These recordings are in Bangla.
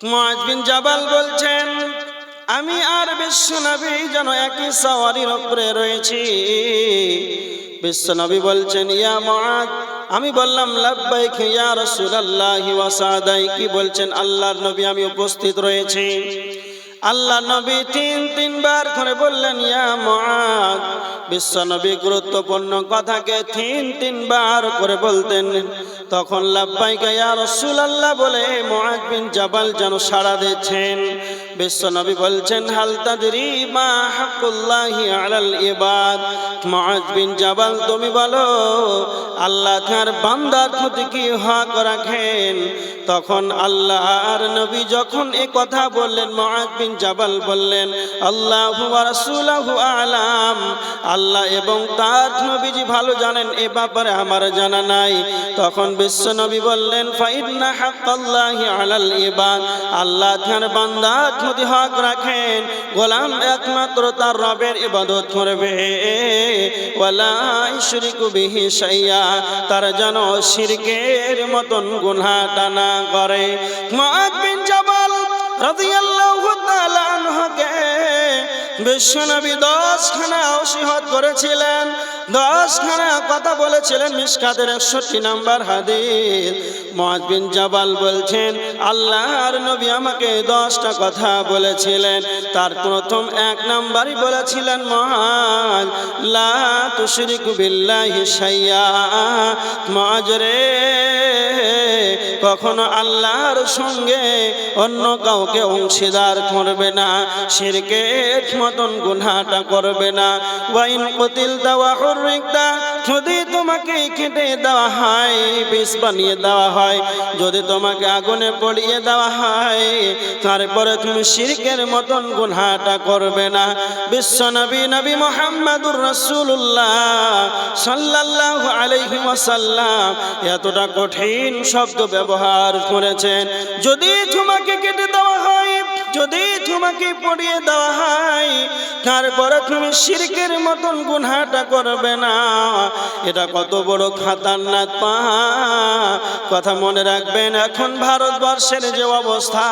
মুআয বিন জাবাল বলছেন, আমি আর বিশ্বনবী যেন একই সাওয়ারির উপরে রয়েছি। বিশ্বনবী বলছেন, ইয়া মুআয। আমি বললাম, লাব্বাইক ইয়া রাসূলুল্লাহি ওয়া সাদাইক। কি বলছেন? আল্লাহর নবী, আমি উপস্থিত রয়েছি। আল্লাহ নবী তিনবার করে বললেন, ইয়া মুআয। বিশ্বনবী গুরুত্বপূর্ণ কথাকে তিনবার করে বলতেন। তখন লাব্বাইকা ইয়া রাসূলুল্লাহ বলে মুআয বিন জাবাল যেন সাড়া দিচ্ছেন। বিশ্বনবী বলছেন, হাল তাদরি মা হাক্কুল্লাহি আলাল ইবাদ। মুআয বিন জাবাল, তুমি বলো আল্লাহ তার বান্দার প্রতি কি হক রাখেন? তখন আল্লাহর নবী যখন এই কথা বললেন, মুআয বিন জাবাল বললেন, আল্লাহু ওয়া রাসূলুহু আ'লাম। আল্লাহ এবং তার নবীজি ভালো জানেন, এ ব্যাপারে আমার জানা নাই। তখন বিশ্বনবী বললেন, ফাইন্না হাক্কাল্লাহি আলাল ইবাদ। আল্লাহ তার বান্দার প্রতি হক রাখেন, গোলাম একমাত্র তার রবের ইবাদত করবে। ওয়ালা ইশরিকু বিহি শাইয়া, তারা যেন শিরকের মতন গুনাহটা না করে। মুআয বিন জাবাল রাদিয়াল্লাহু তাআলা আনহুকে বিশ্বনবী 10খানা ওসিয়ত করেছিলেন, 10খানা কথা বলেছিলেন। মিশকাতের 61 নম্বর হাদিস। মুআয বিন জাবাল বলছেন, আল্লাহর নবী আমাকে 10টা কথা বলেছিলেন। তার প্রথম 1 নম্বরই বলেছিলেন, মুআয লা তুশরিকু বিল্লাহি শাইয়া। মুআয রে, কখনো আল্লাহর সঙ্গে অন্য কাউকে অংশীদার করবে না, শিরকের মতন গুনাহটা করবে না। ওয়াইন কুতিলতা ওয়া হুররিকতা, যদি তোমাকে কেটে দেওয়া হয়, বিষ বানিয়ে দেওয়া হয়, যদি তোমাকে আগুনে পড়িয়ে দেওয়া হয়, তারপরে তুমি শিরকের মতন গুনাহটা করবে না। বিশ্বনবী নবী মুহাম্মদুর রাসূলুল্লাহ সাল্লাল্লাহু আলাইহি ওয়াসাল্লাম এতটা কঠিন শব্দ ব্যবহার করেছেন। যদি তোমাকে কেটে দেওয়া হয়, যদি তোমাকে পড়িয়ে দেওয়া হয়, তারপরে তুমি শিরকের মতন গুনাহটা করবে না। এটা কত বড় খাতারনাক কথা মনে রাখবেন। এখন ভারতবর্ষের যে অবস্থা,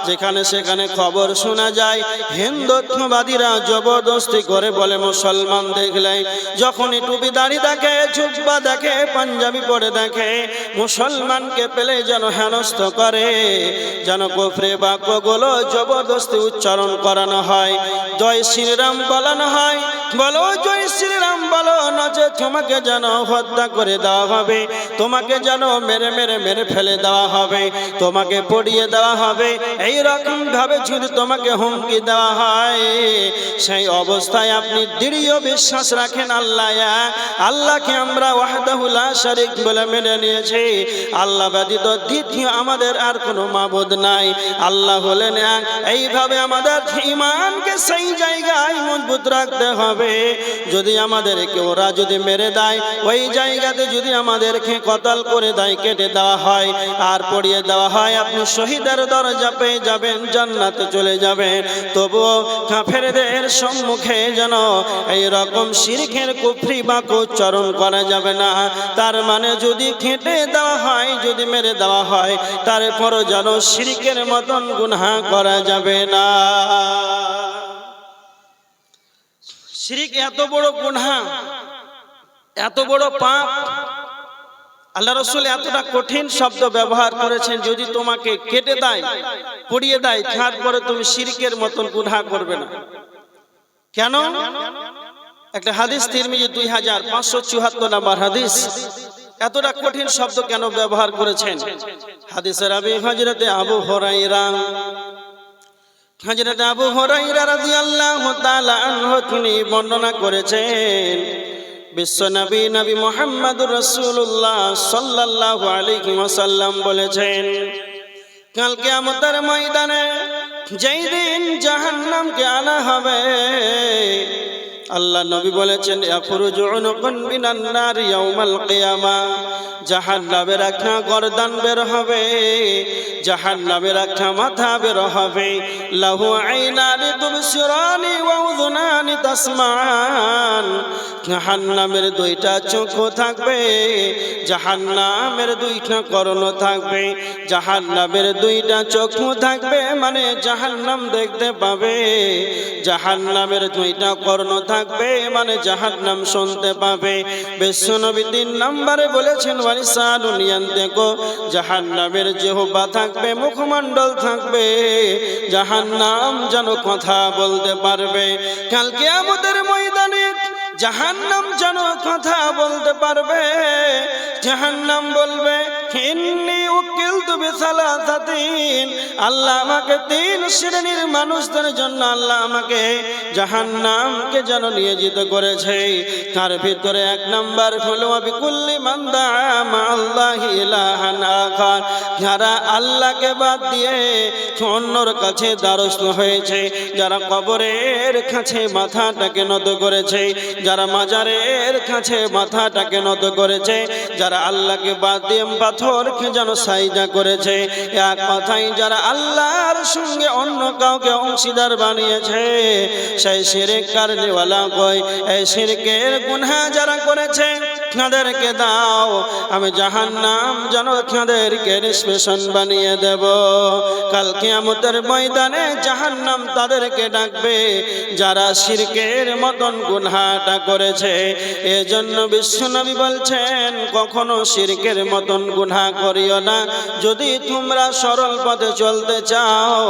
যেখানে সেখানে খবর শোনা যায়, হিন্দুত্ববাদীরা জবরদস্তি করে বলে মুসলমান দেখলে, যখনই টুপি দাড়ি দেখে, জুব্বা দেখে, পাঞ্জাবি পরে দেখে, মুসলমানকে পেলে যেন হেনস্থ করে, যেন কুফরি বাক্যগুলো জবরদস্তি উচ্চারণ করানো হয়, জয় শ্রীরাম বলানো হয়। বলো জয় শ্রীরাম বলো, নচে তোমাকে যেন হত্যা করে দেওয়া হবে, তোমাকে যেন মেরে ফেলে দেওয়া হবে, তোমাকে পড়িয়ে দেওয়া হবে। এই রকম ভাবে যদি তোমাকে হুমকি দেওয়া হয়, সেই অবস্থায় আপনি দৃঢ় বিশ্বাস রাখেন আল্লাহ এক, আল্লাহকে আমরা ওয়াহদাহু লা শারীক বলে মেনে নিয়েছি। আল্লাহ ব্যতীত দ্বিতীয় আমাদের আর কোনো মাবুদ নাই, আল্লাহ হলেন এক। এইভাবে আমাদের ঈমানকে সেই জায়গায় মজবুত রাখতে হবে। যদি আমাদেরকে ওরা যদি মেরে দেয়, ওই জায়গাতে যদি আমাদেরকে কতল করে দেয়, কেটে দেওয়া হয় আর পড়িয়ে দেওয়া হয়, আপনি শহীদের দরজা পেয়ে যাবেন, জান্নাতে চলে যাবেন। তবুও কাফেরদের সম্মুখে যেন এই রকম শিরকের কুফরি বাক্য উচ্চারণ করা যাবে না। তার মানে যদি কেটে দেওয়া হয়, যদি মেরে দেওয়া হয়, তারপরও যেন শিরকের মতন গুনাহ করা যাবে না। শিরক এত বড় গুনাহ, এত বড় পাপ, আল্লাহ রাসূল এতটা কঠিন শব্দ ব্যবহার করেছেন। যদি তোমাকে কেটে দেয়, পড়িয়ে দেয়, তারপরে তুমি শিরকের মতন গুনাহ করবে না। কেন? একটা হাদিস, তিরমিজি 2574 নম্বর হাদিস। এতটা কঠিন শব্দ কেন ব্যবহার করেছেন? হাদিসের রাবি হযরতে আবু হুরায়রা রাদিয়াল্লাহু তাআলা আনহু তিনি বর্ণনা করেছেন, বিশ্বনবী নবী মুহাম্মদুর রাসূলুল্লাহ সাল্লাল্লাহু আলাইহি ওয়াসাল্লাম বলেছেন, কাল কিয়ামতের ময়দানে যেই দিন জাহান্নামকে আনা হবে, আল্লাহ নবী বলেছেন, ইয়াখরুজু উনুকুন মিনান নার ইয়াউমাল কিয়ামা। জাহান্নামের একটা গর্দান বের হবে, জাহান্নামের একটা মাথা বের হবে। লাহু আইনানি তুবসিরানি ওয়া উযুনানি তাসমাআন, জাহান্নামের দুইটা চোখ থাকবে, জাহান্নামের দুইটা কর্ণ থাকবে, জাহান্নামের দুইটা চোখ থাকবে মানে জাহান্নাম দেখতে পাবে, জাহান্নামের দুইটা কর্ণ থাকবে মানে জাহান্নাম শুনতে পাবে। বিশ্বনবী 3 নম্বরে বলেছেন ওয়ালিসানুন ইয়ানতিকু, জাহান্নামের জিহ্বা থাকবে, মুখমণ্ডল থাকবে, জাহান্নাম যেন কথা বলতে পারবে। কাল কিয়ামতের ময়দানে জাহান্নাম যেন কথা বলতে পারবে, জাহান্নাম বলবে ইন্নী উকিলতু বিসালাসাতিন, আল্লাহ আমাকে 3 শ্রেণীর মানুষদের জন্য আল্লাহ আমাকে জাহান্নামকে যেন নিয়োজিত করেছে। তার ভিতরে 1 নাম্বার হলো বিকুল্লি মান দাআ মাআল্লাহি ইলাহান আখার, যারা আল্লাহকে বাদ দিয়ে অন্যর কাছে দ্বারস্থ হয়েছে, যারা কবরের কাছে মাথাটাকে নত করেছে, যারা মাজারের কাছে মাথাটাকে নত করেছে, যারা আল্লাহকে বাদ দিয়ে পাথরকে যেন সাজদা করেছে, এক কথাই যারা আল্লাহর সঙ্গে অন্য কাউকে অংশীদার বানিয়েছে, সেই শিরক কারনেওয়ালা কই, এই শিরকের গুনাহ যারা করেছে তাদেরকে দাও, আমি জাহান্নাম যেন তাদেরকে নিষ্পেষণ বানিয়ে দেব। কাল কিয়ামতের ময়দানে জাহান্নাম তাদেরকে ডাকবে যারা শিরকের মতন গুনাহটা করেছে। এজন্য বিশ্বনবী বলছেন কখনো শিরকের মতন গুনাহ করিও না, যদি তোমরা সরল পথে চলতে চাও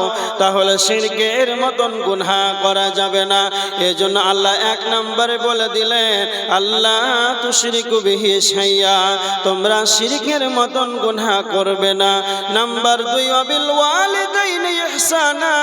তাহলে শিরকের মতন গুনাহ করা যাবে না। এজন্য আল্লাহ 1 নম্বরে বলে দিলেন আল্লাহ তুশরিকু বিহি শাইয়া, তোমরা শিরকের মতন গুনাহ করবে না। নাম্বার 2 ওয়াবিল ওয়ালিদাইনি ইহসানা,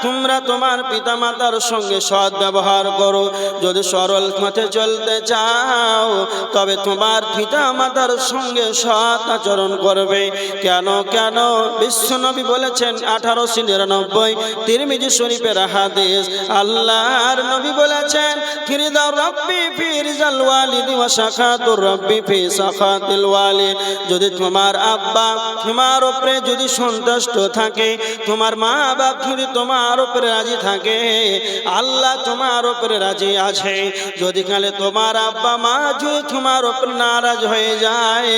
তোমরা তোমার পিতামাতার সঙ্গে সৎ ব্যবহার করো। যদি সরল পথে চলতে চাও তবে তোমার পিতামাতার সঙ্গে সৎ আচরণ করবে। কেন কেন বিশ্বনবী বলেছেন 1899 তিরমিজি শরীফের হাদিস, আল্লাহর নবী বলেছেন ফিরদা রাব্বি ফি রিজাল ওয়ালিদি ওয়া শাকাতুর রাব্বি ফি সাখাতিল ওয়ালিদ, যদি তোমার আব্বা তোমার উপরে যদি সন্তুষ্ট থাকে, তোমার মা বাপ যদি তোমার উপরে রাজি থাকে, আল্লাহ তোমার উপরে রাজি আছে। যদি কালে তোমার আব্বা মা যদি তোমার উপরে নারাজ হয়ে যায়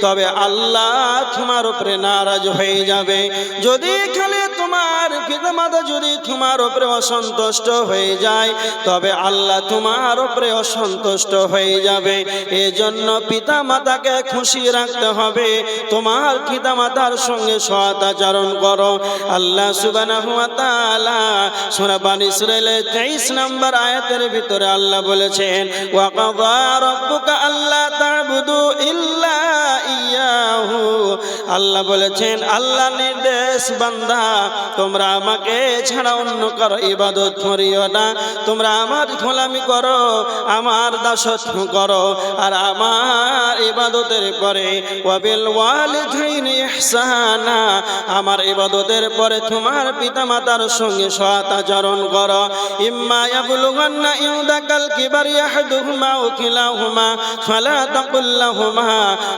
তবে আল্লাহ তোমার উপরে নারাজ হয়ে যাবে। যদি কালে তোমার পিতামাতা যদি তোমার উপরে অসন্তুষ্ট হয়ে যায় তবে আল্লাহ তোমার উপরে অসন্তুষ্ট হয়ে যাবে। এজন্য পিতামাতাকে খুশি রাখতে হবে, তোমার পিতামাতার সঙ্গে সৎ আচরণ করো। আল্লাহ সুবহানাহু ওয়া তাআলা সূরা বানী ইসরাঈলের 23 নম্বর আয়াতের ভিতরে আল্লাহ বলেছেন ওয়া কাযা রাব্বুকা আল্লা তা'বুদু ইল্লা ইয়াহু, আল্লাহ বলেছেন আল্লাহ নির্দেশ বান্দা তোমরা আমাকে ছাড়া অন্য কারো ইবাদত করিও না, তোমরা আমার গোলামি করো, আমার দাসত্ব করো, আর আমার ইবাদতের পরে ওয়াবিল ওয়ালিদাইনি ইহসানা, আমার ইবাদতের পরে তোমার পিতামাতার সঙ্গে সৎ আচরণ করো। ইম্মা ইয়াবলুগান্না ইনদাকাল কিবারি আহাদুহুমা আও কিলাহুমা ফালা তাকুল লাহুমা,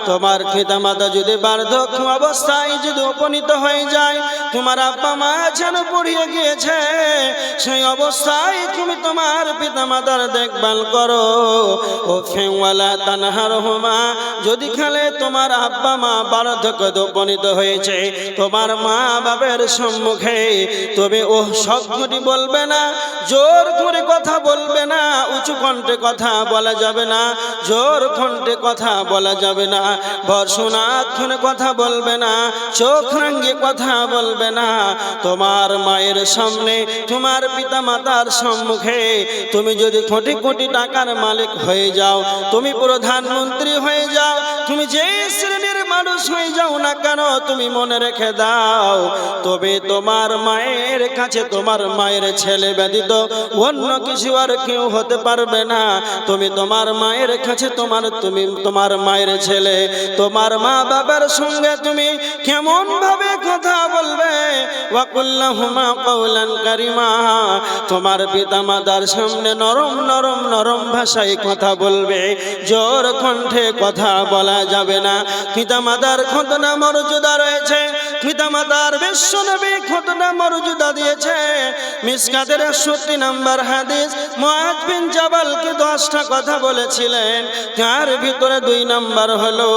তোমার পিতামাতা যদি বার্ধক্য অবস্থায় যদি উপনীত হয়ে যায়, তোমার আব্বা মা যেন পড়িয়ে গিয়েছে, সেই অবস্থায় তুমি তোমার পিতামাতার দেখভাল করো। ও ফেওয়ালা তানহারহুমা, যদি খালে তোমার আব্বা মা বার্ধক্য উপনীত হয়েছে, তোমার মা বাবার সম্মুখে তবে ও শব্দটি বলবে না, জোর করে কথা বলবে না, উঁচু কণ্ঠে কথা বলা যাবে না, জোর কণ্ঠে কথা বলা যাবে না, ভর্ৎসনাক্ষণে কথা বলবে না, চোখ রাঙিয়ে কথা বলবে না। তোমার মায়ের সামনে তোমার পিতামাতার সম্মুখে তুমি যদি কোটি কোটি টাকার মালিক হয়ে যাও, তুমি প্রধানমন্ত্রী হয়ে যাও, তুমি যে শ্রেণীর মানুষ হয়ে যাও না কেন, তুমি মনে রেখে দাও তবে তোমার মায়ের কাছে তোমার মায়ের ছেলে ব্যতীত অন্য কিছু আর কেউ হতে পারবে না। তুমি তোমার মায়ের কাছে তুমি তোমার মায়ের ছেলে, তোমার মা বাবার সঙ্গে তুমি কেমন ভাবে কথা বলবে, ওয়াকুল লাহুমা কাওলান কারিমা, তোমার পিতামাতার সামনে নরম নরম নরম ভাষায় কথা বলবে, জোর কণ্ঠে কথা বলা যাবে না। পিতামাতার কতটা মর্যাদা রয়েছে, পিতামাতার বিশ্বনবী কতটা মর্যাদা দিয়েছে। মিশকাতের 61 নম্বর হাদিস, মুআয বিন জাবালকে 10টা কথা বলেছিলেন, তার ভিতরে 2 নম্বর হলো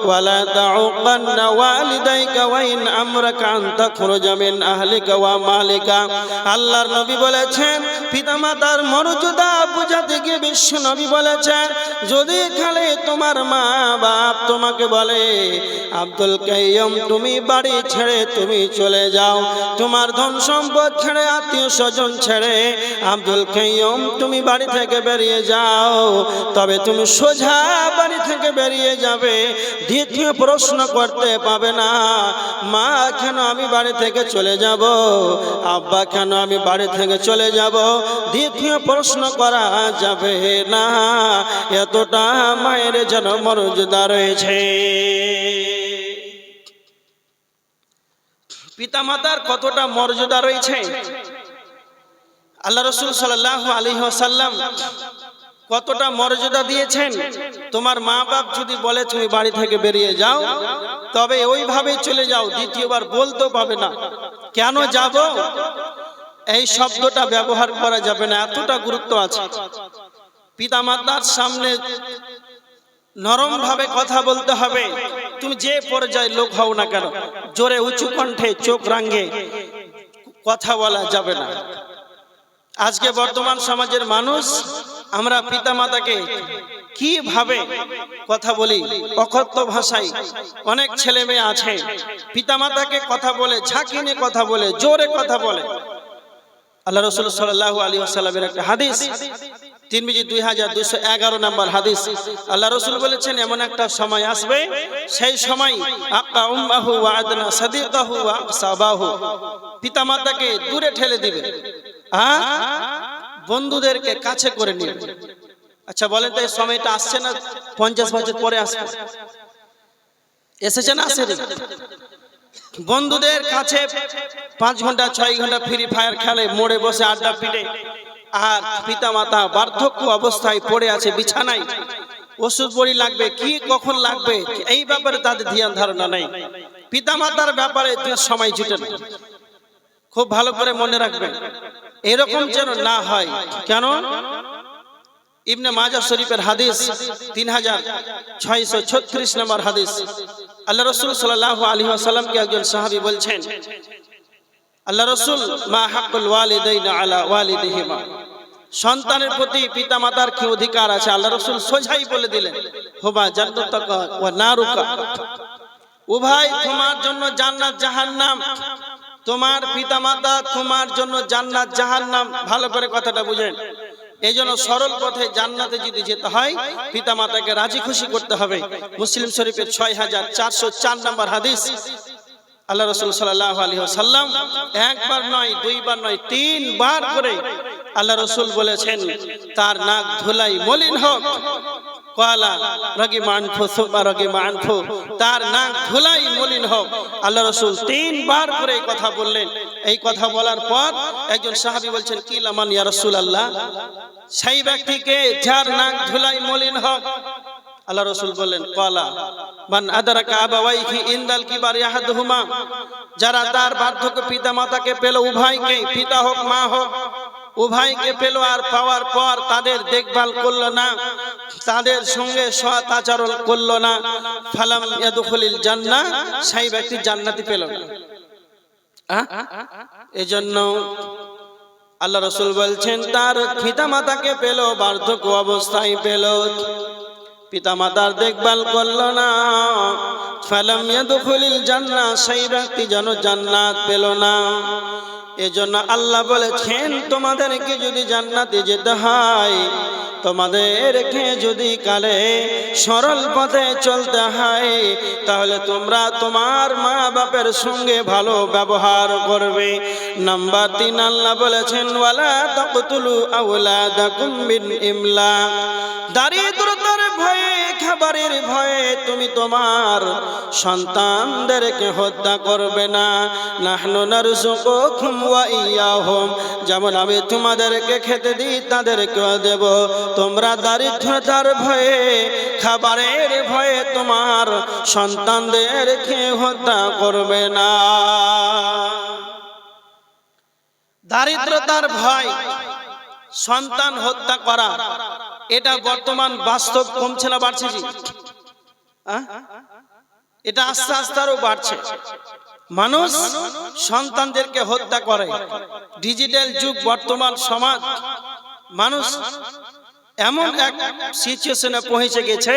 ওয়ালা তাউকান্না ওয়ালিদাইকা ওয়া ইন আমরাকা আন তাখরুজা মিন আহলিকা ওয়া মালিকা। আল্লাহর নবী বলেছেন পিতামাতার মর্যাদা বুঝাতে গিয়ে বিশ্ব নবী বলেছেন, যদি খালি তোমার মা বাপ তোমাকে বলে আব্দুল কাইয়ুম তুমি বাড়ি ছেড়ে তুমি চলে যাও, তোমার ধন সম্পদ ছেড়ে আত্মীয় স্বজন ছেড়ে আব্দুল কাইয়ুম তুমি বাড়ি থেকে বেরিয়ে যাও, তবে তুমি সোজা বাড়ি থেকে বেরিয়ে যাবে, দ্বিতীয় প্রশ্ন করতে পাবে না মা কেন আমি বাড়ি থেকে চলে যাব, আব্বা কেন আমি বাড়ি থেকে চলে যাব, দ্বিতীয় প্রশ্ন করা যাবে না। এতটা মায়ের যেন মর্যাদা রয়েছে। পিতামাতার কতটা মর্যাদা রয়েছে, আল্লাহ রাসূল সাল্লাল্লাহু আলাইহি ওয়াসাল্লাম কতটা মর্যাদা দিয়েছেন। তোমার মা বাপ যদি বলে তুমি বাড়ি থেকে বেরিয়ে যাও, তবে ওইভাবেই চলে যাও, দ্বিতীয়বার বলতেও পাবে না কেন যাব, এই শব্দটা ব্যবহার করা যাবে না, এতটা গুরুত্ব আছে। পিতামাতার সামনে নরম ভাবে কথা বলতে হবে, তুমি যে পর্যায়ে লোক হও না কেন, জোরে উঁচু কণ্ঠে চোখ রাঙে কথা বলা যাবে না। আজকে বর্তমান সমাজের মানুষ আমরা পিতামাতাকে কিভাবে কথা বলি, অকথ্য ভাষায় অনেক ছেলে মেয়ে আছে পিতামাতাকে কথা বলে, ঝাঁকিয়ে কথা বলে, জোরে কথা বলে। আল্লাহ রাসূল সাল্লাল্লাহু আলাইহি ওয়াসাল্লামের একটা হাদিস, তিরমিজি 2211 নম্বর হাদিস, আল্লাহ রাসূল বলেছেন এমন একটা সময় আসবে, সেই সময় আকা উম্মাহু ওয়া আদনা সাদিকাহু ওয়া আকসাবাহু, পিতামাতাকে দূরে ঠেলে দিবে, বন্ধুদেরকে কাছে করে নিবে। আচ্ছা বলেন তো এই সময়টা আসছে না 50 বছর পরে আসবে? এসেছে না আসেনি? বন্ধুদের কাছে 5 ঘন্টা 6 ঘন্টা ফ্রি ফায়ার খেলে, মোড়ে বসে আড্ডা পিটে, আর পিতামাতা বার্ধক্য অবস্থায় পড়ে আছে বিছানায়, ওষুধ বড়ি লাগবে, কি কখন লাগবে এই ব্যাপারে তাদের ধ্যান ধারণা নেই। পিতামাতার ব্যাপারে সময় জুটে না। খুব ভালো করে মনে রাখবেন, এরকম যেন না হয়। কেন? ইবনে মাজাহ শরীফের হাদিস 3636 নম্বর হাদিস, আল্লাহ রাসূল সাল্লাল্লাহু আলাইহি ওয়াসাল্লামকে একজন সাহাবী বলছেন, আল্লাহ রাসূল মা হাক্কুল ওয়ালিদাইনা আলা ওয়ালিদিহিমা, সন্তানের প্রতি পিতামাতার কি অধিকার আছে? আল্লাহ রাসূল সোজাই বলে দিলেন, হুমা জান্নাতুকা ওয়া নারুকা, উভয় তোমার জন্য জান্নাত জাহান্নাম, তোমার পিতামাতা তোমার জন্য জান্নাত জাহান্নাম। ভালো করে কথাটা বুঝেন। এই জন্য সরল পথে জান্নাতে যদি যেতে হয় পিতামাতাকে রাজি খুশি করতে হবে। মুসলিম শরীফের 6404 নম্বর হাদিস, আল্লাহ রাসূল সাল্লাল্লাহু আলাইহি ওয়াসাল্লাম একবার নয়, দুইবার নয়, 3 বার করে আল্লাহ রাসূল বলেছেন তার নাক ধুলাই মলিন হোক, কালা রাগিমা আনফু সুমা রাগিমা আনফু, তার নাক ধুলাই মলিন হোক। আল্লাহ রাসূল 3 বার করে এই কথা বললেন। এই কথা বলার পর একজন সাহাবী বলছেন, কি লামান ইয়া রাসূলুল্লাহ, সেই ব্যক্তিকে যার নাক ধুলাই মলিন হোক। আল্লাহ রাসূল বললেন, কালা মান আদরাকা আবাওয়াইহি ইনদাল কিবারি আহাদুহুমা, যারা তার বার্ধক্য পিতা মাতাকে পেল, উভয়কে, পিতা হোক মা হোক, উভয়কে পেল, আর পাওয়ার পর তাদের দেখভাল করলো না, তাদের সঙ্গে সৎ আচরণ করলো না, ফালাম ইয়াদখুলিল জান্নাহ, সেই ব্যক্তি জান্নাতি পেল না। এজন্য আল্লাহ রাসূল বলছেন তার পিতা মাতাকে পেল, বার্ধক্য অবস্থায় পেল, পিতামাতার দেখভাল করলো না, ফালাম ইয়াদখুলিল জান্নাহ, সেই ব্যক্তি যেন জান্নাত পেল না। এজন্য আল্লাহ বলেছেন তোমাদেরকে যদি জান্নাতে যেতে হয়, তোমাদেরকে যদি কালে সরল পথে চলতে হয়, তাহলে তোমরা তোমার মা বাপের সঙ্গে ভালো ব্যবহার করবে। নাম্বার 3 আল্লাহ বলেছেন ওয়ালা তাকতুলু আওলাদাকুম মিন ইমলাক, দারিদ্রতার ভয়ে খাবারের ভয়ে তুমি তোমার সন্তানদেরকে হত্যা করবে না। নাহনু নারযুকুকুম ওয়া ইয়াহুম, যেমন আমি তোমাদেরকে খেতে দিই তাদেরকেও দেব। তোমরা দারিদ্রতার ভয়ে, খাবারের ভয়ে তোমার সন্তানদেরকে হত্যা করবে না। দারিদ্রতার ভয়, সন্তান হত্যা করা, এটা বর্তমান বাস্তব কমছে না বাড়ছে? জি, এটা আস্তে আস্তে আরো বাড়ছে। মানুষ সন্তানদেরকে হত্যা করে। ডিজিটাল যুগ, বর্তমান সমাজ, মানুষ এমন এক সিচুয়েশনে পৌঁছে গেছে,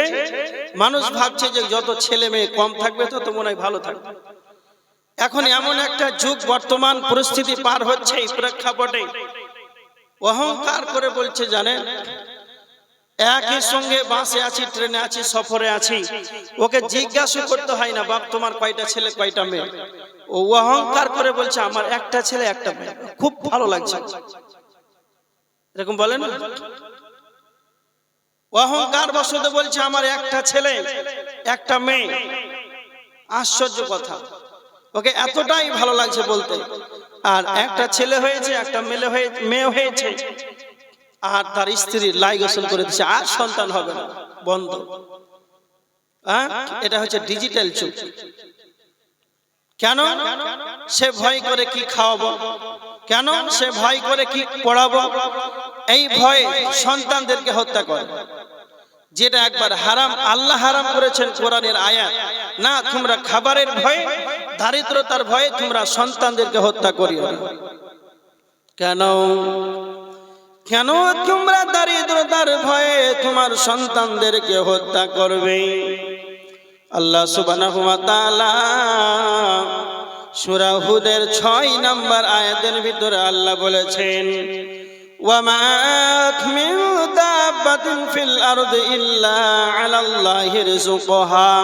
মানুষ ভাবছে যে যত ছেলে মেয়ে কম থাকবে তত মনে হয় ভালো থাকবে। এখন এমন একটা যুগ, বর্তমান পরিস্থিতি পার হচ্ছে, এই প্রেক্ষাপটে অহংকার করে বলছে, জানেন, একই সঙ্গে বাসে আছি, ট্রেনে আছি, সফরে আছি, ওকে জিজ্ঞাসা করতে হয় না বাপ তোমার কয়টা ছেলে কয়টা মেয়ে, ও অহংকার করে বলছে আমার একটা ছেলে একটা মেয়ে, খুব ভালো লাগছে। এরকম বলেন, অহংকার বশত বলছে আমার একটা ছেলে একটা মেয়ে। আশ্চর্য কথা, ওকে এতটাই ভালো লাগছে বলতে। আর একটা ছেলে হয়েছে, একটা মেয়ে হয়েছে, আর তার স্ত্রী লাই গোসল করে দিচ্ছে, আর সন্তান হবে না, বন্ধ। এটা হচ্ছে ডিজিটাল যুগ। কেন? সে ভয় করে কি খাওয়াবো, কেন সে ভয় করে কি পড়াবো, এই ভয়ে সন্তানদেরকে হত্যা করে। যেটা একবার হারাম, আল্লাহ হারাম করেছেন কোরআনের আয়াত। না, তোমরা খাবারের ভয়ে, দারিদ্রতার ভয়ে তোমরা সন্তানদেরকে হত্যা করিও না। কেন? কেন তোমরা দারিদ্রতার ভয়ে তোমার সন্তানদেরকে হত্যা করবে? আল্লাহ সুবহানাহু ওয়া তাআলা সূরা হুদের 6 নম্বর আয়াতের ভিতরে আল্লাহ বলেছেন, ওয়া মা মিন দাব্বাতিন ফিল আরদি ইল্লা আলাল্লাহি রিজকুহা।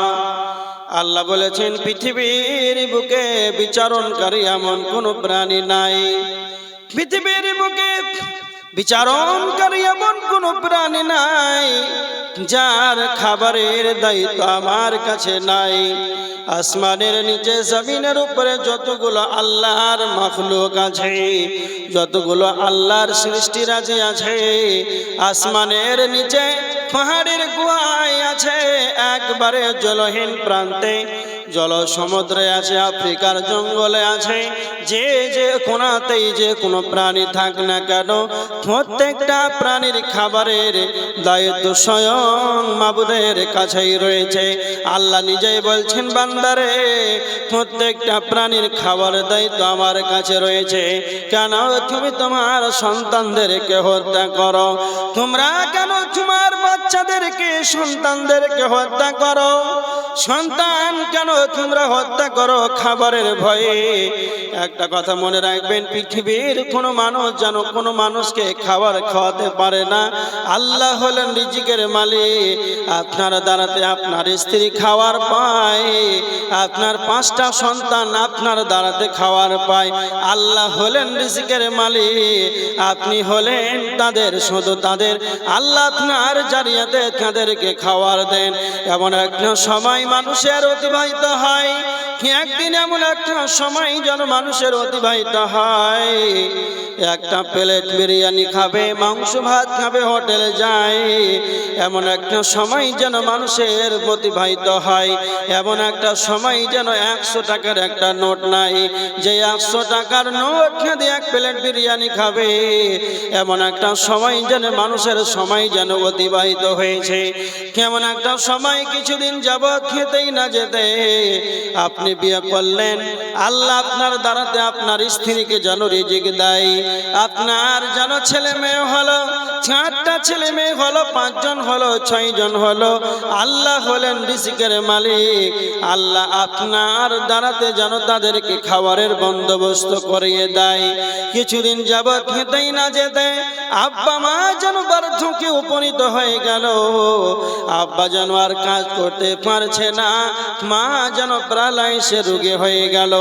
আল্লাহ বলেছেন পৃথিবীর বুকে বিচারণকারী এমন কোন প্রাণী নাই, পৃথিবীর বুকে বিচারণকারী এমন কোন প্রাণী নাই যার খাবারের দায়িত্ব আমার কাছে নাই। আসমানের নিচে, জমিনের উপরে যতগুলো আল্লাহর মাখলুক আছে, যতগুলো আল্লাহর সৃষ্টিরাজি আছে, আসমানের নিচে পাহাড়ের গুহায় আছে, একবারে জলহীন প্রান্তে, জল সমুদ্রে আছে, আফ্রিকার জঙ্গলে আছে, যে যে কোনাতেই যে কোনো প্রাণী থাক না কেন, প্রত্যেকটা প্রাণীর খাবারের দায়িত্ব স্বয়ং মাবুদের কাছেই রয়েছে। আল্লাহ নিজেই বলছেন, বান্দারে প্রত্যেকটা প্রাণীর খাবারের দায়িত্ব আমার কাছে রয়েছে। কেন তুমি তোমার সন্তানদেরকে হত্যা করো? তোমরা কেন তোমার বাচ্চাদেরকে, সন্তানদেরকে হত্যা করো? সন্তান কেন তোমরা হত্যা করো খাবারের ভয়ে? একটা কথা মনে রাখবেন, পৃথিবীর কোনো মানুষ যেন কোনো মানুষকে খাবার খাওয়াতে পারে না। আল্লাহ হলেন রিজিকের মালিক। আপনার দ্বারাতে আপনার স্ত্রী খাওয়ার পায়, আপনার 5টা সন্তান আপনার দ্বারাতে খাওয়ার পায়। আল্লাহ হলেন রিজিকের মালিক, আপনি হলেন তাদের, শুধু তাদের, আল্লাহ আপনার জারিয়াতে তাদেরকে খাওয়ার দেন। এমন একটা সময় মানুষের অতিবাহিত হয়, একদিন এমন একটা সময় যেন মানুষের অতিবাহিত হয়, একটা প্লেট বিরিয়ানি খাবে, মাংস ভাত খাবে, হোটেলে যায়, এমন একটা সময় যেন মানুষের অতিবাহিত হয়। এমন একটা সময় যেন 100 টাকার একটা নোট নাই, যে 100 টাকার নোট দিয়ে 1 প্লেট বিরিয়ানি খাবে, এমন একটা সময় যেন মানুষের সময় যেন অতিবাহিত হয়েছে। কেমন একটা সময় কিছুদিন যাবত খেতেই না যেতে, আপনি বিয়ে করলেন, আল্লাহ আপনার দ্বারাতে আপনার স্ত্রীকে যেন রিজিক দেয়, আপনার যেন ছেলে মেয়ে হলো, 4টা ছেলে মেয়ে হলো, 5 জন হলো, 6 জন হলো, আল্লাহ হলেন রিজিকের মালিক। আল্লাহ আপনার দ্বারাতে যেন তাদেরকে খাবারের বন্দোবস্ত করিয়ে দেয়। কিছুদিন যাবত খেতেই না যেতে আব্বা মা যেন বার্ধক্যে উপনীত হয়ে গেল, আব্বা যেন আর কাজ করতে পারছে না, মা যেন প্যারালাইজ সে রোগী হয়ে গেল,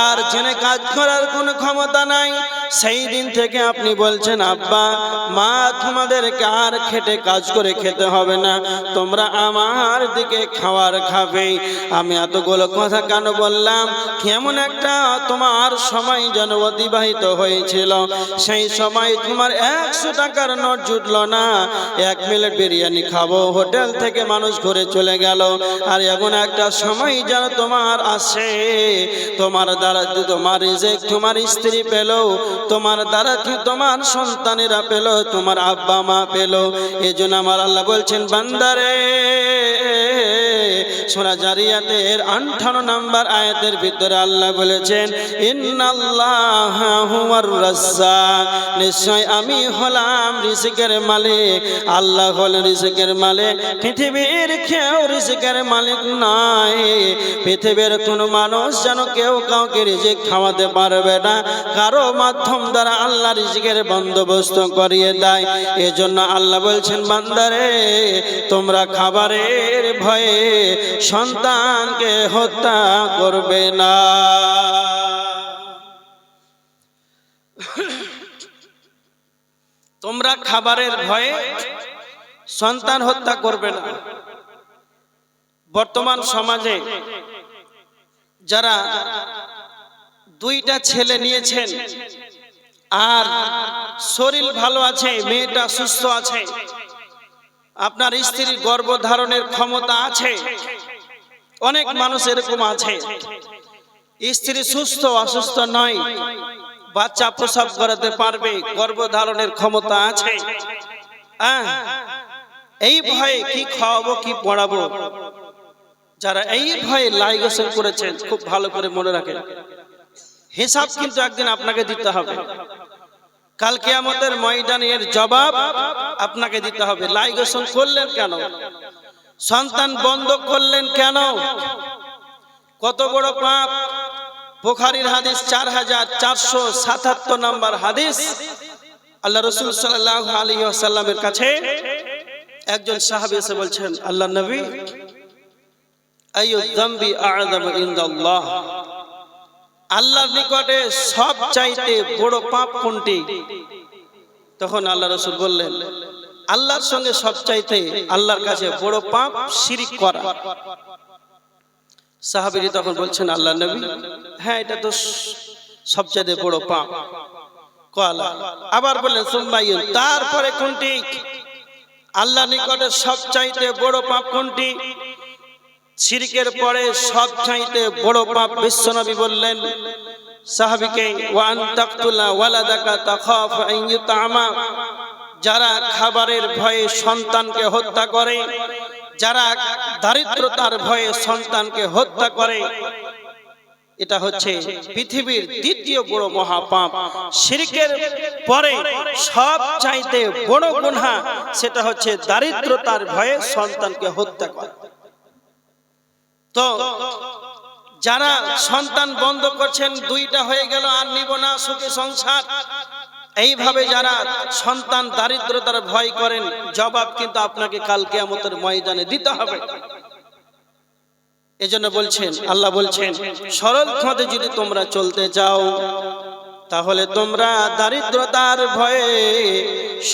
আর জেনে কাজ করার কোনো ক্ষমতা নাই, সেই দিন থেকে আপনি বলছেন আব্বা মা তোমাদেরকে আর খেটে কাজ করে খেতে হবে না, তোমরা আমার দিকে খাবার খাবে। আমি এতগুলো কথা কেন বললাম? কেমন একটা তোমার সময় যেন অতিবাহিত হয়েছিল, সেই সময় তোমার 100 টাকার নোট জুটল না, 1 প্লেট বিরিয়ানি খাবো হোটেল থেকে মানুষ ঘুরে চলে গেল। আর এমন একটা সময় যেন তোমার আসে, তোমার দ্বারা তোমার রিজিক তোমার স্ত্রী পেল, তোমার দ্বারা তোমার সন্তানেরা পেল, তোমার আব্বা মা পেল। এজন্য আমার আল্লাহ বলছেন বান্দারে, সূরা জারিয়াতের 58 নম্বর আয়াতের ভিতরে আল্লাহ বলেছেন ইন্নাল্লাহা হুয়ার রাজ্জাক, নিশ্চয় আমি হলাম রিজিকের মালিক। আল্লাহ হলেন রিজিকের মালিক, পৃথিবীর কেউ রিজিকের মালিক নয়। পৃথিবীর কোনো মানুষ যেন কেউ কাউকে রিজিক খাওয়াতে পারবে না, কারো মাধ্যম দ্বারা আল্লাহ রিজিকের বন্দোবস্ত করিয়ে দেয়। এজন্য আল্লাহ বলছেন বান্দারে, তোমরা খাবারের ভয়ে সন্তানকে হত্যা করবে না। তোমরা খাবারের ভয়ে সন্তান হত্যা করবে না। বর্তমান সমাজে যারা 2টা ছেলে নিয়েছেন আর শরীর ভালো আছে, মেয়েটা সুস্থ আছে, আপনার স্ত্রীর গর্ভধারণের ক্ষমতা আছে, অনেক মানুষ এরকম আছে, স্ত্রী সুস্থ অসুস্থ নয়, বাচ্চা প্রসব করাতে পারবে, গর্ভধারণের ক্ষমতা আছে, এই ভয়ে কি খাওয়াবো কি পড়াবো, যারা এই ভয়ে লাইগেশন করেছেন খুব ভালো করে মনে রাখেন, হিসাব কিন্তু একদিন আপনাকে দিতে হবে। কাল কিয়ামতের ময়দানে এর জবাব আপনাকে দিতে হবে। লাইগেশন করলেন কেন? সন্তান বন্ধ করলেন কেন? কত বড় পাপ! বুখারীর হাদিস 4477 নম্বর হাদিস। আল্লাহ রাসূল সাল্লাল্লাহু আলাইহি ওয়াসাল্লামের কাছে একজন সাহাবী এসে বলছেন, আল্লাহর নবী, আইয়ু যামবি আ'যামু ইনদাল্লাহ, আল্লাহর নিকটে সবচাইতে বড় পাপ কোনটি? তখন আল্লাহ রাসূল বললেন, আল্লাহর সঙ্গে সবচাইতে আল্লাহর কাছে বড় পাপ শিরক করা। সাহাবী তখন বলছেন, আল্লাহর নবী, হ্যাঁ এটা তো সবচাইতে বড় পাপ। কলা আবার বললেন সুম্মাইয়ুন, তারপরে কোনটি? আল্লাহর নিকটে সবচাইতে বড় পাপ কোনটি? শিরকের পরে সবচাইতে বড় পাপ বিশ্বনবী বললেন সাহাবীকে, ওয়া আন তাকতুলা ওয়ালাদাকা তাখাফ আন ইউতামা, যারা খাবারের ভয়ে সন্তানকে হত্যা করে, যারা দারিদ্রতার ভয়ে সন্তানকে হত্যা করে, এটা হচ্ছে পৃথিবীর দ্বিতীয় বড় মহাপাপ। শিরকের পরে সবচাইতে বড় গুনাহ সেটা হচ্ছে দারিদ্রতার ভয়ে সন্তানকে হত্যা করা। তো যারা সন্তান বন্ধ করছেন, 2টা হয়ে গেল আর নিব না সুখে সংসার, এইভাবে যারা সন্তান দারিদ্রতার ভয় করেন, জবাব কিন্তু আপনাকে কাল কিয়ামতের ময়দানে দিতে হবে। এজন্য বলছেন, আল্লাহ বলছেন, সরল পথে যদি তোমরা চলতে চাও তাহলে তোমরা দারিদ্রতার ভয়ে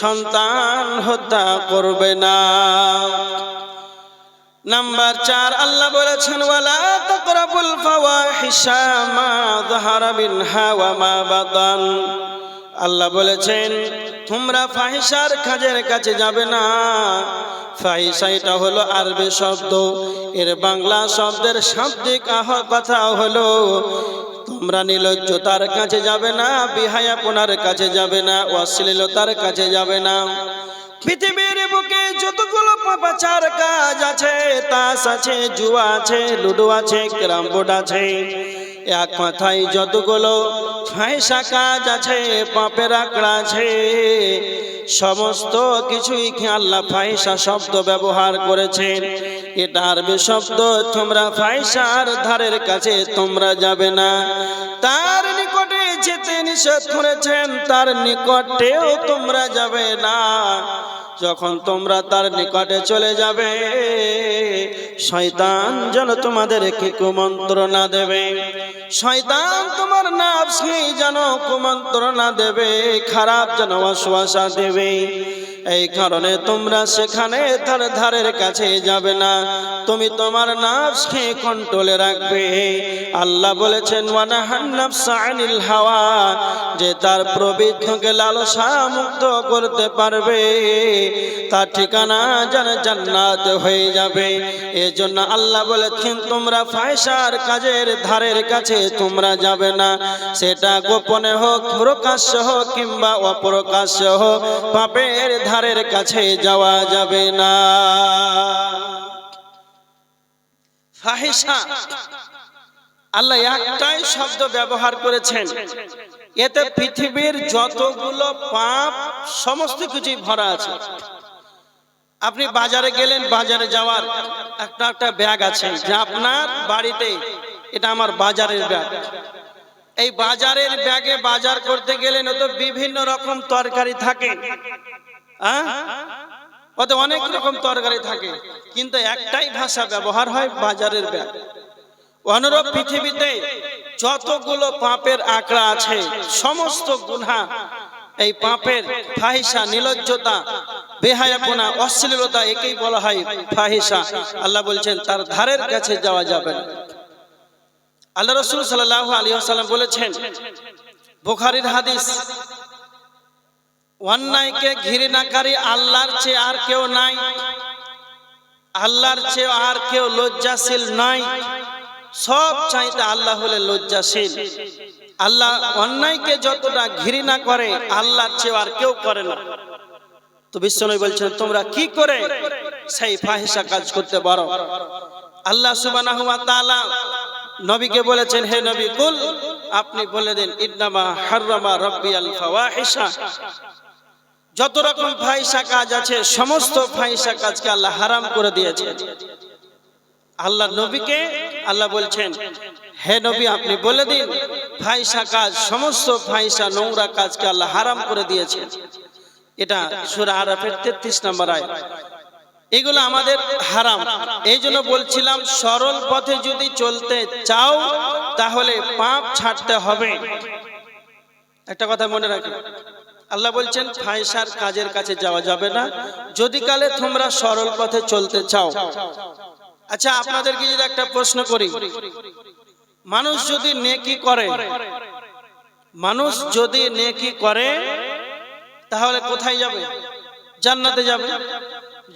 সন্তান হত্যা করবে না। নাম্বার 4 আল্লাহ বলেছেন, ওয়ালা তাকরাবুল ফাওয়াহিশা মা যাহারা মিনহা ওয়া মা বাতান। আল্লাহ বলেছেন তোমরা ফাহিশার কাজের কাছে যাবে না। ফাহিশা এটা হলো আরবি শব্দ, এর বাংলা শব্দের শাব্দিক কথা হলো তোমরা নির্লজ্জতার কাছে যাবে না, বিহায়াপনার কাছে যাবে না, অশ্লীলতার কাছে যাবে না। পৃথিবীর বুকে যতগুলো পাপাচার কাজ আছে, তাস আছে, জুয়া আছে, লুডো আছে, ক্যারাম বোর্ড আছে, এক কথায় যতগুলো ফাহিশা কাজ আছে, পাপের আঁকড়া আছে, সমস্ত কিছুই আল্লাহ ফাহিশা শব্দ ব্যবহার করেছেন। এটা আরবি শব্দ। তোমরা ফাহিশার ধারের কাছে তোমরা যাবে না। তার নিকটে যেতে নিষেধ করেছেন, তার নিকটেও তোমরা যাবে না। যখন তোমরা তার নিকটে চলে যাবে শয়তান যেন তোমাদেরকে কুমন্ত্রণা দেবে, শয়তান তোমার নাফসকে যেন কুমন্ত্রণা দেবে, খারাপ যেন ওয়াসওয়াসা দেবে। এই কারণে তোমরা সেখানে তার ধারের কাছে যাবে না, তুমি তোমার নাফসকে কন্ট্রোলে রাখবে। আল্লাহ বলেছেন ওয়ানাহান নাফসা আনিল হাওয়া, যে তার প্রবৃত্তিকে লালসা মুক্ত করতে পারবে তার ঠিকানা জান্নাত হয়ে যাবে। এজন্য আল্লাহ বলেছেন তোমরা ফাহিশার কাজের ধারের কাছে তোমরা যাবে না, সেটা গোপনে হোক, প্রকাশ্য হোক কিংবা অপ্রকাশ্য হোক, পাপের ধারের কাছে যাওয়া যাবে না। ফাহিশা আল্লাহ একটাই শব্দ ব্যবহার করেছেন, এতে পৃথিবীর যতগুলো পাপ সমস্ত কিছুই ভরা আছে। আপনি বাজারে গেলেন, বাজারে যাওয়ার একটা ব্যাগ আছে, যে আপনার বাড়িতে এটা আমার বাজারের ব্যাগ। এই বাজারের ব্যাগে বাজার করতে গেলেন, তো বিভিন্ন রকম তরকারি থাকে, ওতে অনেক রকম তরকারি থাকে, কিন্তু একটাই ভাষা ব্যবহার হয়, বাজারের ব্যাগ। অনুরূপ পৃথিবীতে যতগুলো পাপের আঁকড়া আছে, সমস্ত গুনাহ, এই পাপের ফাহিশা, নির্লজ্জতা, বেহায়াপনা, অশ্লীলতা, একেই বলা হয় ফাহিশা। আল্লাহ বলছেন তার ধারের কাছে যাওয়া যাবে না। আল্লাহ রাসূল সাল্লাল্লাহু আলাইহি ওয়াসাল্লাম বলেছেন, বুখারীর হাদিস, অন্যায়কে ঘৃণাকারী আল্লাহর চেয়ে আর কেউ নাই, আল্লাহর চেয়ে আর কেউ লজ্জাশীল নাই। সব চাইতে আল্লাহ হলে লজ্জাশীল। আল্লাহ অন্যায়কে যতটা ঘৃণা করে আল্লাহর চেয়ে আর কেউ করে না। তো বিশ্বনবী বলছেন তোমরা কি করে সেই ফাহিশা কাজ করতে পারো? আল্লাহ সুবহানাহু ওয়া তাআলা নবীকে বলেছেন, হে নবী কুল, আপনি বলে দেন, ইন্নামা হাররামা রাব্বিয়াল ফাওয়াহিশা, যত রকম ফাহিশা কাজ আছে সমস্ত ফাহিশা কাজকে আল্লাহ হারাম করে দিয়েছে। আল্লাহ নবীকে আল্লাহ বলছেন, হে নবী আপনি বলে দিন, ফাহিশা কাজ, সমস্ত ফাহিশা নোংরা কাজকে আল্লাহ হারাম করে দিয়েছেন। এটা সূরা আরাফের 33 নম্বর আয়াত। এগুলো আমাদের হারাম। এই জন্য বলছিলাম, সরল পথে যদি চলতে চাও তাহলে পাপ ছাড়তে হবে। একটা কথা মনে রাখো, আল্লাহ বলছেন ফাহিশার কাজের কাছে যাওয়া যাবে না যদি কালে তোমরা সরল পথে চলতে চাও। আচ্ছা, আপনাদেরকে যদি একটা প্রশ্ন করি, মানুষ যদি নেকি করে, মানুষ যদি নেকি করে তাহলে কোথায় যাবে? জান্নাতে যাবে।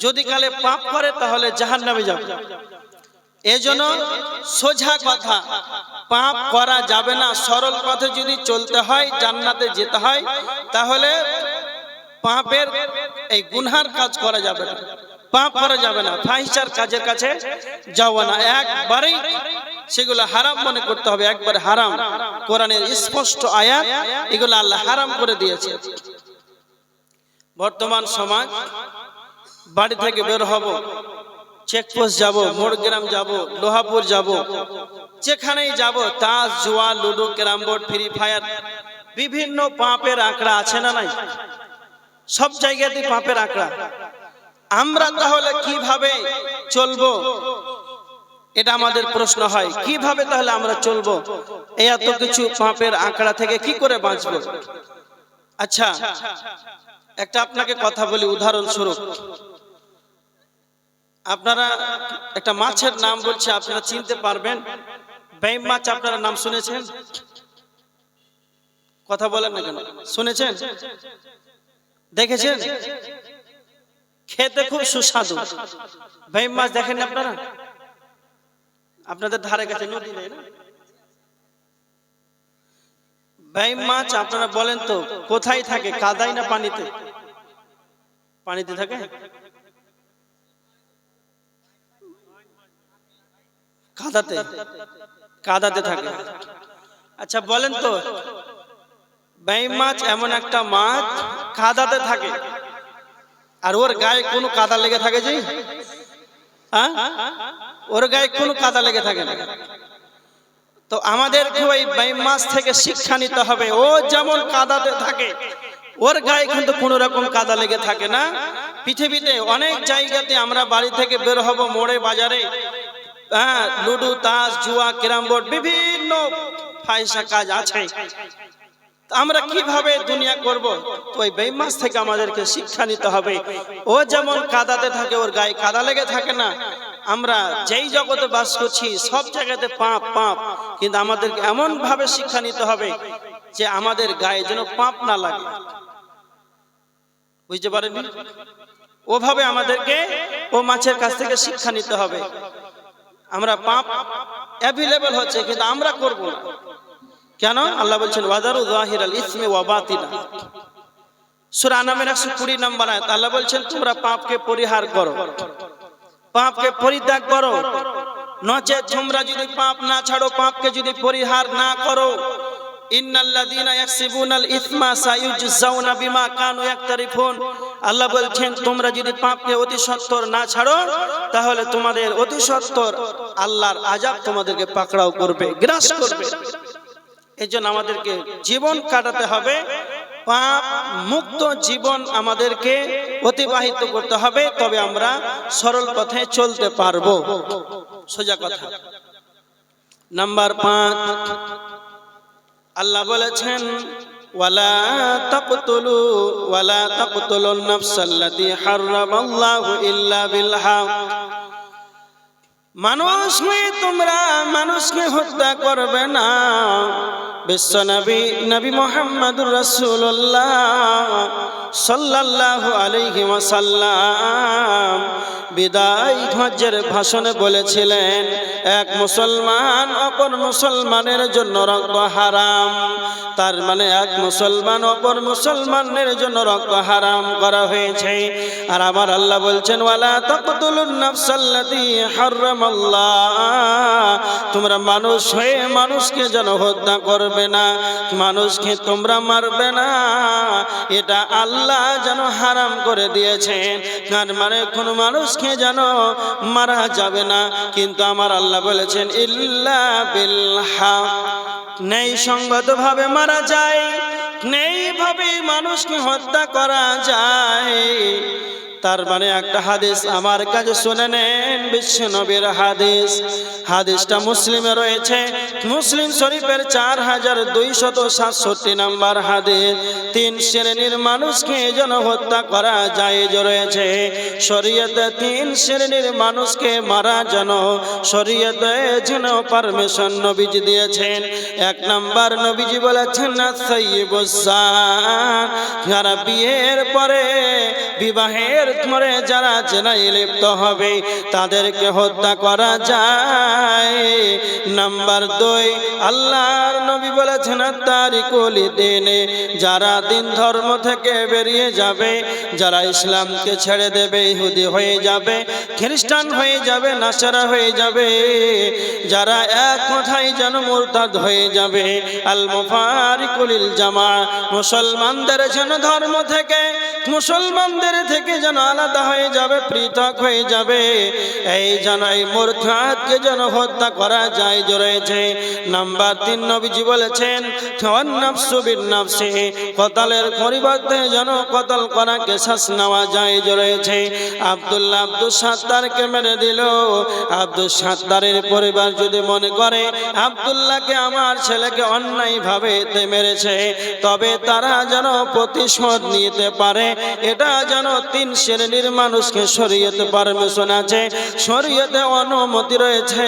যদি কালে পাপ করে তাহলে জাহান্নামে যাবে। এজন্য সোজা কথা, পাপ করা যাবে না। সরল পথে যদি চলতে হয়, জান্নাতে যেতে হয়, তাহলে পাপের এই গুনহার কাজ করা যাবে না, পাপ করা যাবে না, ফাহিশার কাজের কাছে যাওয়া না, একবারেই সেগুলো হারাম মনে করতে হবে, একবারে হারাম। কোরআনের স্পষ্ট আয়াত, এগুলো আল্লাহ হারাম করে দিয়েছে। বর্তমান সমাজ, বাড়ি থেকে বের হব, চেকপোস্ট যাব, মোড়গ্রাম যাব, লোহাপুর যাব, যেখানেই যাব তাস, জুয়া, ludo, carrom board, free fire, বিভিন্ন পাপের আঁকড়া আছে না নাই? সব জায়গাতেই পাপের আঁকড়া। আমরা তাহলে কিভাবে চলবো? এটা আমাদের প্রশ্ন হয়, কিভাবে তাহলে আমরা চলবো? এই এত কিছু পাপের আঁকড়া থেকে কি করে বাঁচবো? আচ্ছা, একটা আপনাকে কথা বলি উদাহরণস্বরূপ। আপনারা একটা মাছের নাম বলছে, আপনারা চিনতে পারবেন। বাইম মাছ, আপনারা নাম শুনেছেন? কথা বলেন না কেন? শুনেছেন? দেখেছেন? খেতে খুব সুস্বাদু। বাইম মাছ দেখেন আপনারা? আপনাদের ধারে কাছে নদী নেই না? বাইম মাছ আপনারা বলেন তো কোথায় থাকে, কাদায় না পানিতে? পানিতে থাকে। কাদাতে, কাদাতে থাকে। আচ্ছা বলেন তো, বাইম মাছ এমন একটা মাছ কাদাতে থাকে, আর ওর গায়ে কোনো কাদা লেগে থাকে যে? হ্যাঁ, ওর গায়ে কোনো কাদা লেগে থাকে না। তো আমাদেরকে ওই বাইম মাছ থেকে শিক্ষা নিতে হবে। ও যেমন কাদাতে থাকে, ওর গায়ে কিন্তু কোনো রকম কাদা লেগে থাকে না। পৃথিবীতে অনেক জায়গাতে আমরা বাড়ি থেকে বের হব, মোড়ে বাজারে লুডু, তাস, জুয়া, ক্যারাম বোর্ড, বিভিন্ন ফায়সা কাজ আছে। আমরা কিভাবে দুনিয়া করব? তো ওই বেঈমান থেকে আমাদেরকে শিক্ষা নিতে হবে। ও যেমন কাদাতে থাকে, ওর গায়ে কাদা লেগে থাকে না? আমরা যেই জগতে বাস করছি সব জায়গাতে পাপ পাপ, কিন্তু আমাদেরকে এমন ভাবে শিক্ষা নিতে হবে যে আমাদের গায়ে যেন পাপ না লাগে। বুঝতে পারেননি? ওভাবে আমাদেরকে ও মাছের কাছ থেকে শিক্ষা নিতে হবে। আমরা পাপ অ্যাভেলেবল হচ্ছে, কিন্তু আমরা করব না কেন? আল্লাহ বলছেন ওয়াদারু যাহিরাল ইসমি ওয়া বাতিনা। সূরা আনামের 120 নম্বর আয়াত আল্লাহ বলছেন তোমরা পাপকে পরিহার করো, পাপকে পরিত্যাগ করো, নচেত তোমরা যদি পাপ না ছাড়ো, পাপকে যদি পরিহার না করো, ইন্নাল্লাযীনা ইয়াকসিবুনাল ইসমা সায়ুজজাউনা বিমা কানু ইয়াকতারিফুন। আল্লাহ বলছেন তোমরা যদি পাপকে অতি সত্বর না ছাড়ো, তাহলে তোমাদের অতি সত্বর আল্লাহর আযাব তোমাদেরকে পাকড়াও করবে, গ্রাস করবে। এজন্য আমাদেরকে জীবন কাটাতে হবে, পাপ মুক্ত জীবন আমাদেরকে অতিবাহিত করতে হবে, তবে আমরা সরল পথে চলতে পারবো। সোজা কথা। নাম্বার 5, আল্লাহ বলেছেন ওয়ালা তাকতুলুন নাফসাল্লাতী হারামাল্লাহু ইল্লা বিল হক। মানুষ হয়ে তোমরা মানুষকে হত্যা করবে না। বিশ্বনবী নবী মুহাম্মদুর রাসূলুল্লাহ সাল্লাল্লাহু আলাইহি ওয়াসাল্লাম বিদায় হজ্জের ভাষণে বলেছিলেন, এক মুসলমান অপর মুসলমানের জন্য রক্ত হারাম। তার মানে এক মুসলমান অপর মুসলমানের জন্য রক্ত হারাম করা হয়েছে। আর আমার আল্লাহ বলছেন ওয়ালা তাকতুলুন নাফসাল্লাতী হারামাল্লাহ, তোমরা মানুষ হয়ে মানুষকে যেন হত্যা করবে না, মানুষকে তোমরা মারবে না, এটা আল্লাহ যেন হারাম করে দিয়েছেন। তার মানে কোনো মানুষকে যেন মারা যাবে না, কিন্তু আমার আল্লাহ বলেছেন ইল্লা বিল হক, ন্যায় সঙ্গত ভাবে মারা যায়, ন্যায় ভাবে মানুষকে হত্যা করা যায়। তার মানে একটা হাদিস আমার কাছে শুনে নেন, বিশ্বনবীর হাদিস। হাদিসটা মুসলিমে রয়েছে, মুসলিম শরীফের 4267 নম্বর হাদিস। 3 শ্রেণীর মানুষকে যেন হত্যা করা জায়েজ রয়েছে। শরীয়তে 3 শ্রেণীর মানুষকে মারা যেন শরীয়তে যেন পারমিশন নবীজি দিয়েছেন। 1 নম্বর নবীজি বলেছেন সাইয়্যিবুজ জান, যারা বিয়ের পরে বিবাহের মরে যারা জেনায় লিপ্ত হবে তাদেরকে হত্যা করা যায়। নাম্বার 2, আল্লাহর নবী বলেছেন তারিকু লিদ্দিনে, যারা দিন ধর্ম থেকে বেরিয়ে যাবে, যারা ইসলামকে ছেড়ে দেবে, ইহুদি হয়ে যাবে, খ্রিস্টান হয়ে যাবে, নাসারা হয়ে যাবে, যারা এক কথায় যেন মুরতাদ হয়ে যাবে। আল মুফারিকু লিল জামা, মুসলমানদের যেন ধর্ম থেকে, মুসলমানদের থেকে যেন আলাদা হয়ে যাবে, পৃথক হয়ে যাবে, এই যেন এই মুরতাদকে যেন হত্যা করা যায় রয়েছে। নাম্বার 3 নবীজি বলেছেন নাফসু বিন নাফসি, কতলের পরিবর্তে যেন কতল করা কিসাস নেওয়া যায় রয়েছে। আব্দুল্লাহ আব্দুল সাত্তারকে মেরে দিল, আব্দুল সাত্তারের পরিবার যদি মনে করে আব্দুল্লাহকে আমার ছেলেকে অন্যায়ভাবে মেরেছে, তবে তারা যেন প্রতিশোধ নিতে পারে, এটা যেন 3 শ্রেণীর মানুষকে শরীয়তে পারমিশন আছে, শরীয়তে অনুমতি রয়েছে,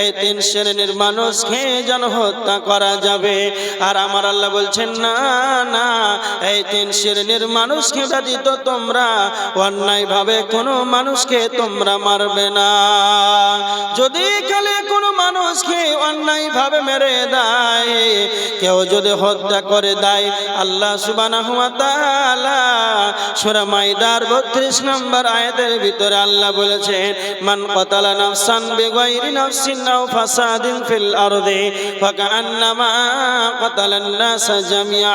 এই 3 শ্রেণীর মানুষকে যেন হত্যা করা যাবে। আর আমার আল্লাহ বলছেন না না, এই 3 শ্রেণীর মানুষকে ব্যতীত তোমরা অন্যায়ভাবে কোনো মানুষকে তোমরা মারবে না। যদি কালে কোনো মানুষকে অন্যায়ভাবে মেরে দেয়, কেউ যদি হত্যা করে দেয়, আল্লাহ সুবহানাহু ওয়া তাআলা সূরা মাইদার 32 নম্বর আয়াতের ভিতরে আল্লাহ বলেছেন মান কাতালা নাফসান বিগাইরি নাফসিন আও ফাসাদিন ফিল আরদি ফাকান্নামা কাতালান নাস জামিআ।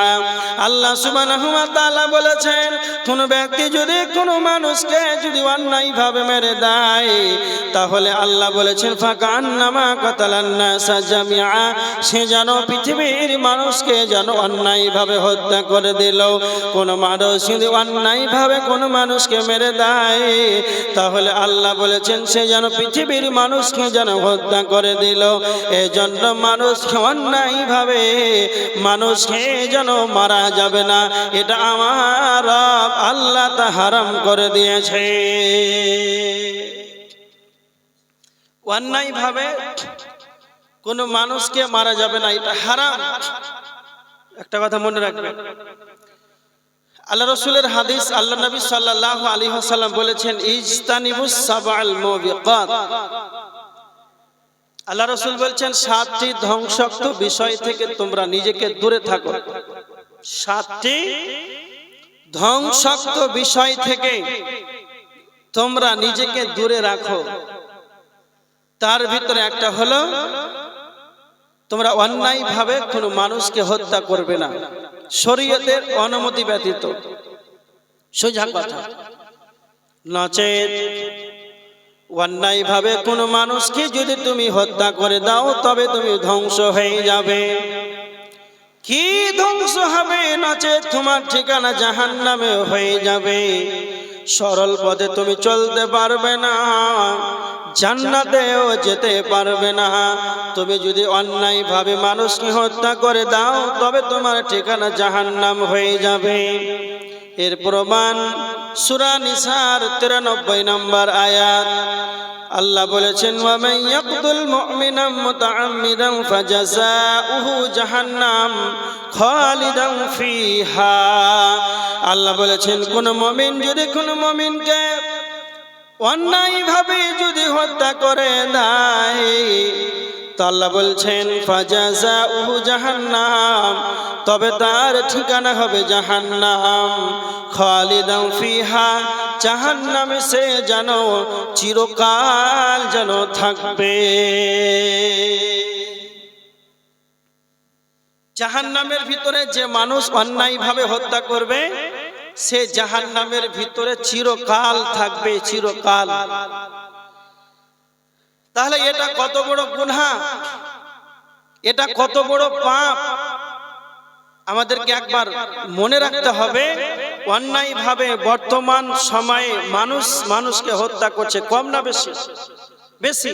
আল্লাহ সুবহানাহু ওয়া তাআলা বলেছেন কোন ব্যক্তি যদি কোন মানুষকে যদি অন্যায়ভাবে মেরে দেয়, তাহলে আল্লাহ বলেছেন ফাকান্নামা কাতালান নাসা জামিআ, সে যেন পৃথিবীর মানুষকে যেন অন্যায়ভাবে হত্যা করে দিল। কোন মানুষ যদি অন্যায়ভাবে কোন মানুষকে মেরে দেয়, তাহলে আল্লাহ বলেছেন সে যেন পৃথিবীর মানুষকে যেন হত্যা করে দিল। এজন্য মানুষকে অন্যায়ভাবে মানুষকে যেন মারা যাবে না, এটা আমার রব আল্লাহ তা হারাম করে দিয়েছে। অন্যায়ভাবে কোন মানুষকে মারা যাবে না, এটা হারাম। একটা কথা মনে রাখবেন, আল্লাহ রাসূলের হাদিস, আল্লাহ নবী সাল্লাল্লাহু আলাইহি ওয়াসাল্লাম বলেছেন ইজতানিবুস সাবআল মুবিকাত। আল্লাহ রাসূল বলছেন 7টি ধ্বংসাত্মক বিষয় থেকে তোমরা নিজেকে দূরে থাকো। 7টি ধ্বংসাত্মক বিষয় থেকে তোমরা নিজেকে দূরে রাখো। তার ভিতরে একটা হলো তোমরা অন্যায়ভাবে কোনো মানুষকে হত্যা করবে না, শরীয়তের অনুমতি ব্যতীত। সোজা কথা, নচেত অন্যায়ভাবে কোনো মানুষকে যদি তুমি হত্যা করে দাও তবে তুমি ধ্বংস হয়ে যাবে। কি ধ্বংস হবে? নচেত তোমার ঠিকানা জাহান্নামে হয়ে যাবে। সরল পথে তুমি চলতে পারবে না, জান্নাতেও যেতে পারবে না। তুমি যদি অন্যায়ভাবে মানুষকে হত্যা করে দাও তবে তোমার ঠিকানা জাহান্নাম হয়ে যাবে। এর প্রমাণ সূরা নিসার 93 নম্বর আয়াত। আল্লাহ বলেছেন ওয়া মান ইয়াকতুল মুমিনান মুতাআম্মিদান ফাজাযাউহু জাহান্নাম খালিদান ফিহা। আল্লাহ বলেছেন কোন মুমিন যদি কোন মুমিনকে অন্যায়ভাবে যদি হত্যা করে দেয়, তো আল্লাহ বলছেন ফাজাযাউহু জাহান্নাম, তবে তার ঠিকানা হবে জাহান্নাম খালিদান ফিহা, জাহান্নামে সে যেন চিরকাল যেন থাকবে। জাহান্নামের ভিতরে যে মানুষ অন্যায়ভাবে হত্যা করবে সে জাহান্নামের ভিতরে চিরকাল থাকবে, চিরকাল। তাহলে এটা কত বড় গুনাহ, এটা কত বড় পাপ আমাদেরকে একবার মনে রাখতে হবে। অন্যায়ভাবে বর্তমান সময়ে মানুষকে হত্যা করছে, কম না বেশি? বেশি।